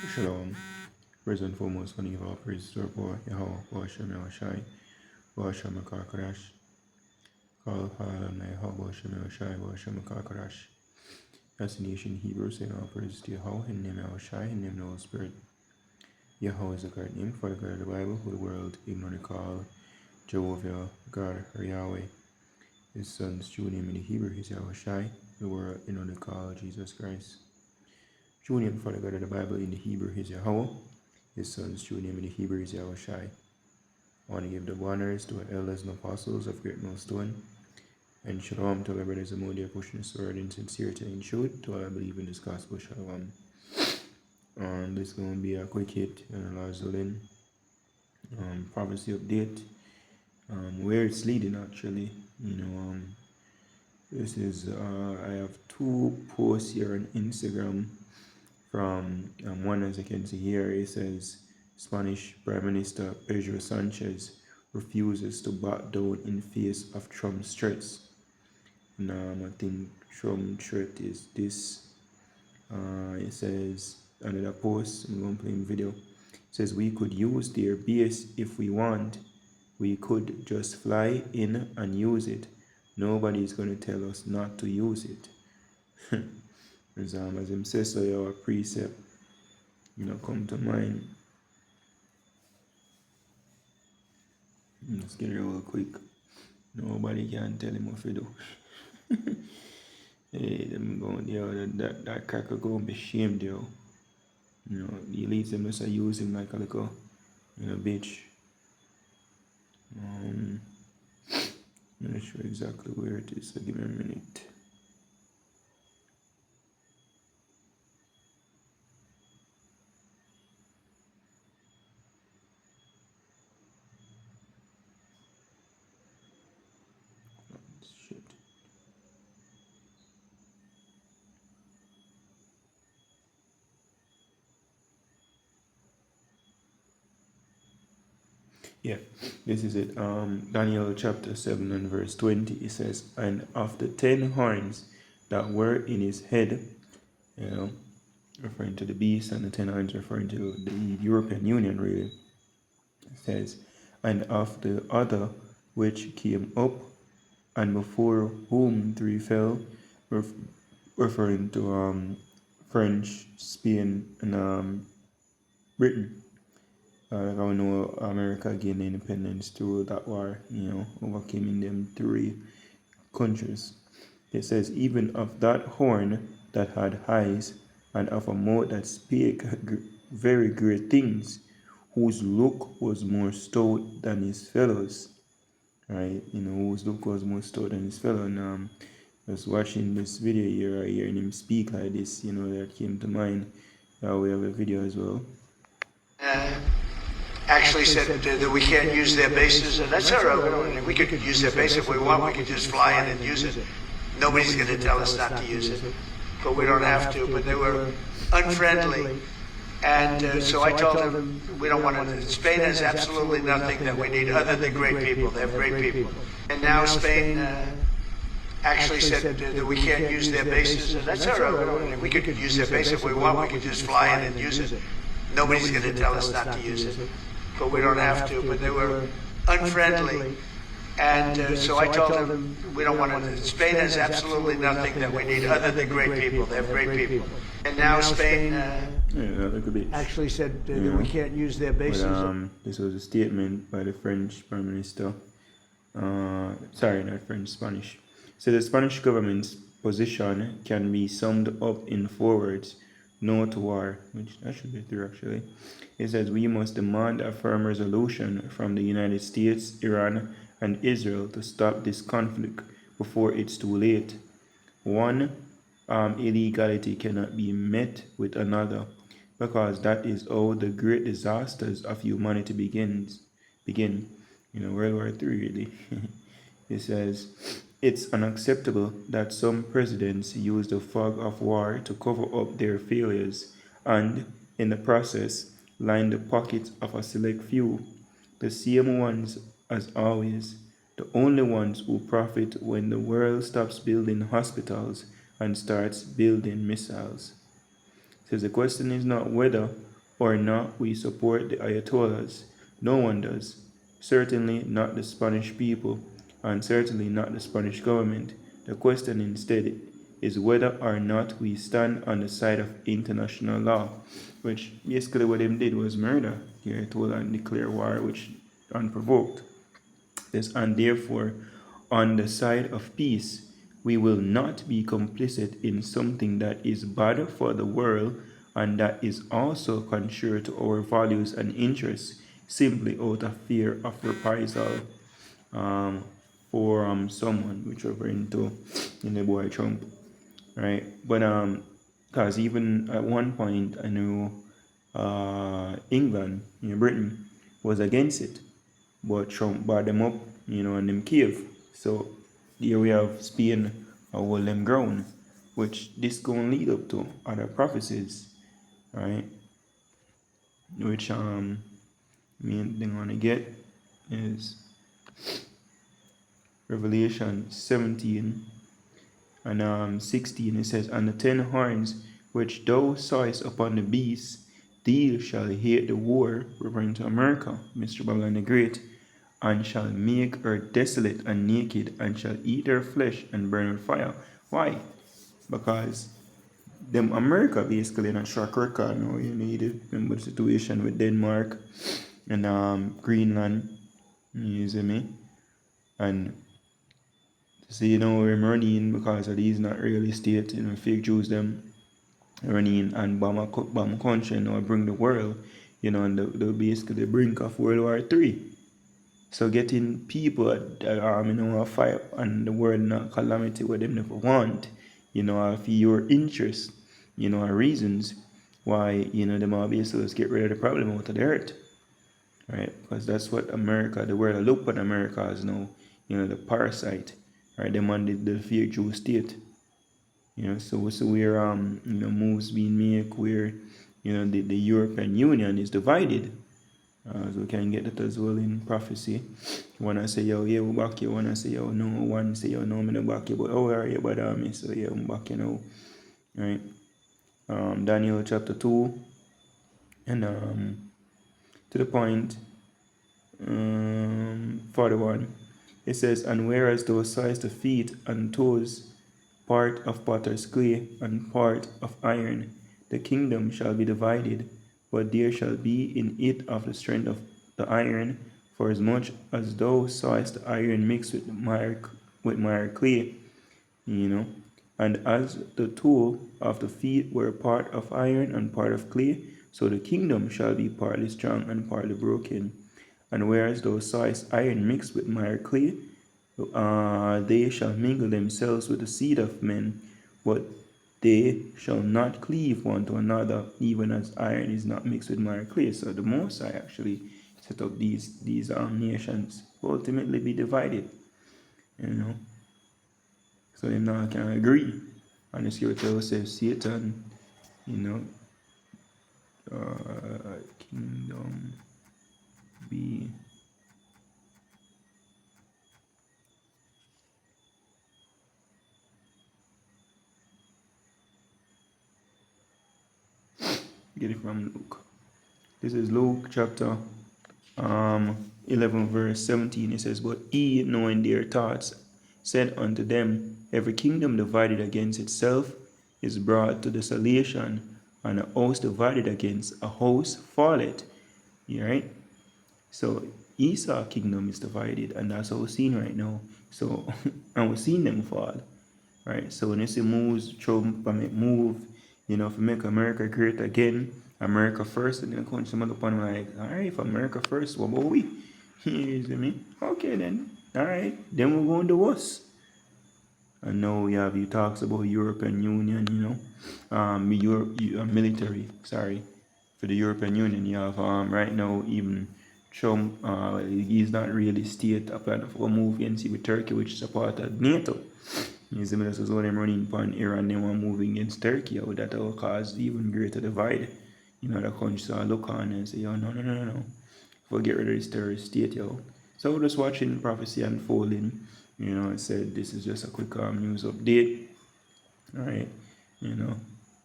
Shalom. First and foremost, I give all praise to our boy, Yahweh, Hashem, Yahushai, Hashem, Kakarash, Kal Halam, Yahweh, Hashem, Yahushai, Hashem, Kakarash. That's the nation Hebrew saying all praise to Yahweh, in name Yahushai, in name the Holy Spirit. Yahweh is the correct name for the God of the Bible, who the world ignorantly call Jehovah, God, or Yahweh. His son's true name in the Hebrew is Yahushai, the world ignorantly call Jesus Christ. True name for the God of the Bible in the Hebrew is Yahweh. His son's true name in the Hebrew is Yahushai. I want to give the honors to our elders and apostles of Great Millstone, and shalom to our brothers and Modia pushing the sword in sincerity and truth to all I believe in this gospel. Shalom. This is going to be a quick hit and a last willing prophecy update. Where it's leading actually, this is I have two posts here on Instagram from one, as you can see here. It says Spanish Prime Minister Pedro Sanchez refuses to back down in face of Trump's threats. I think Trump's threat is this. It says another post. I'm going to play in video. It says we could use their base if we want. We could just fly in and use it. Nobody's going to tell us not to use it. As him says, so our precept, come to mind. Let's get it real quick. Nobody can tell him what to do. Hey, them going there, that cracker going to be shamed, yo. The elites them just use him like a little, bitch. I'm not sure exactly where it is, so give me a minute. Shit. Yeah, this is it. Daniel chapter 7 and verse 20. It says, and of the 10 horns that were in his head, referring to the beast, and the 10 horns referring to the European Union, really. It says, and of the other which came up, and before whom 3 fell, referring to French, Spain, and Britain. I know America gained independence through that war, overcame in them 3 countries. It says, even of that horn that had eyes, and of a mouth that spake very great things, whose look was more stout than his fellows. Right? Whose look was more stout than his fellow. And just watching this video here, hearing him speak like this, that came to mind. We have a video as well. Actually said that we can't use their bases, and that's all right. We could use their base if we want. We could just fly in and use it. Nobody's going to tell us not to use it, but we don't have to. But they were unfriendly, and so I told them we don't want to. Spain has absolutely nothing that we need other than great people. They have great people, and now Spain actually said that we can't use their bases, and that's all right. We could use their base if we want. We could just fly in and use it. Nobody's going to tell us not to use it, but we don't have to. But they were unfriendly, and so I told them we don't want to. Spain has absolutely nothing that we need other than great people. They have great people, and now Spain actually said that we can't use their bases. But, this was a statement by the French Prime Minister. Sorry, not French, Spanish. So the Spanish government's position can be summed up in 4 words. No to war, which that should be 3 actually. It says we must demand a firm resolution from the United States, Iran, and Israel to stop this conflict before it's too late. One illegality cannot be met with another, because that is how the great disasters of humanity begin. World War III really. It says, it's unacceptable that some presidents use the fog of war to cover up their failures and, in the process, line the pockets of a select few, the same ones as always, the only ones who profit when the world stops building hospitals and starts building missiles. says the question is not whether or not we support the Ayatollahs. No one does. Certainly not the Spanish people, and certainly not the Spanish government. The question instead is whether or not we stand on the side of international law, which basically what they did was murder the Ayatollah and declare war, which unprovoked. This, and therefore, on the side of peace, we will not be complicit in something that is bad for the world and that is also contrary to our values and interests, simply out of fear of reprisal for someone, which we're into in the boy Trump, right? But because even at one point I know England, Britain was against it, but Trump brought them up, and them cave. So here we have Spain hold them ground, which this going to lead up to other prophecies, right? Which main thing I want to get is Revelation 17 and 16. It says, "And the 10 horns which thou sawest upon the beast, these shall hate the war," referring to America, Mr. Babylon the Great, "and shall make her desolate and naked, and shall eat her flesh and burn with fire." Why? Because them America basically in a track record now. You need to remember the situation with Denmark and Greenland. You see me? And so we're running because of these not really state, fake Jews them running and bomb country, bring the world, and they're basically the brink of World War III. So getting people a fight and the world not calamity what them never want, if your interest, are reasons why, them all basically get rid of the problem out of the earth. Right? Because that's what America, the world look at America as now, the parasite, right? Them on the fake Jew state. So where moves being made where, the European Union is divided. So we can get that as well in prophecy. One I say, yo, yeah, we back you. One I say, yo, no. One say, yo, no, me no back you. But how are you, but me? So yeah, I'm back you now. Right? Daniel chapter 2. And to the point, 41. It says, "And whereas thou sawest the feet and toes, part of potter's clay and part of iron, the kingdom shall be divided, but there shall be in it of the strength of the iron, for as much as thou sawest the iron mixed with mire clay, and as the toe of the feet were part of iron and part of clay, so the kingdom shall be partly strong and partly broken. And whereas thou sawest iron mixed with mire clay, they shall mingle themselves with the seed of men, but they shall not cleave one to another, even as iron is not mixed with mire clay." So the Most High actually set up these nations ultimately be divided, So they now can agree. And the scripture says Satan, kingdom be get it from Luke. This is Luke chapter 11 verse 17. It says, "But he, knowing their thoughts, said unto them, Every kingdom divided against itself is brought to desolation, and a house divided against a house falleth." Right? So Esau kingdom is divided, and that's what we're seeing right now. So and we're seeing them fall. Right? So when you see moves, Trump move, if you make America great again, America first, and then come some other point like, all right, if America first, what about we? You see me? Okay then. All right. Then we're going to us. And now you have talks about European Union, military, for the European Union. You have right now even Trump, he's not really state a plan for a move against with Turkey, which is a part of NATO. You see me, that's what them running upon Iran, they want moving against Turkey, that will cause even greater divide. The countries look on and say, yo, no. We'll get rid of this terrorist state, yo. So we're just watching prophecy unfolding. I said this is just a quick news update. Alright,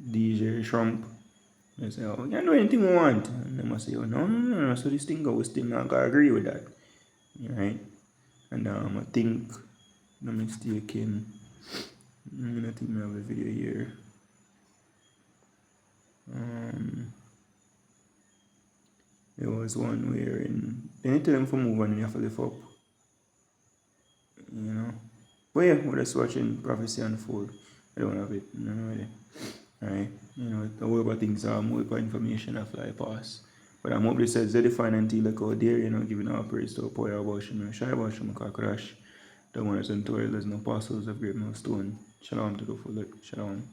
DJ Trump, They say, oh, we can do anything we want. And they must say, oh, no. So this thing goes, still not gonna agree with that. Right? And I think, no mistaken, I think I have a video here. There was one where they tell them to move and you have to lift up. You know? But yeah, we're just watching prophecy unfold. I don't have it. No, really. Alright? You know, the whole about things are more information that fly past. But I'm hoping it says Zedifine until like out there, you know, giving our praise to our power about Shemel Shai, about Shemel Kakarash, the ones and toilers and apostles of great millstone. Shalom to the full. Shalom.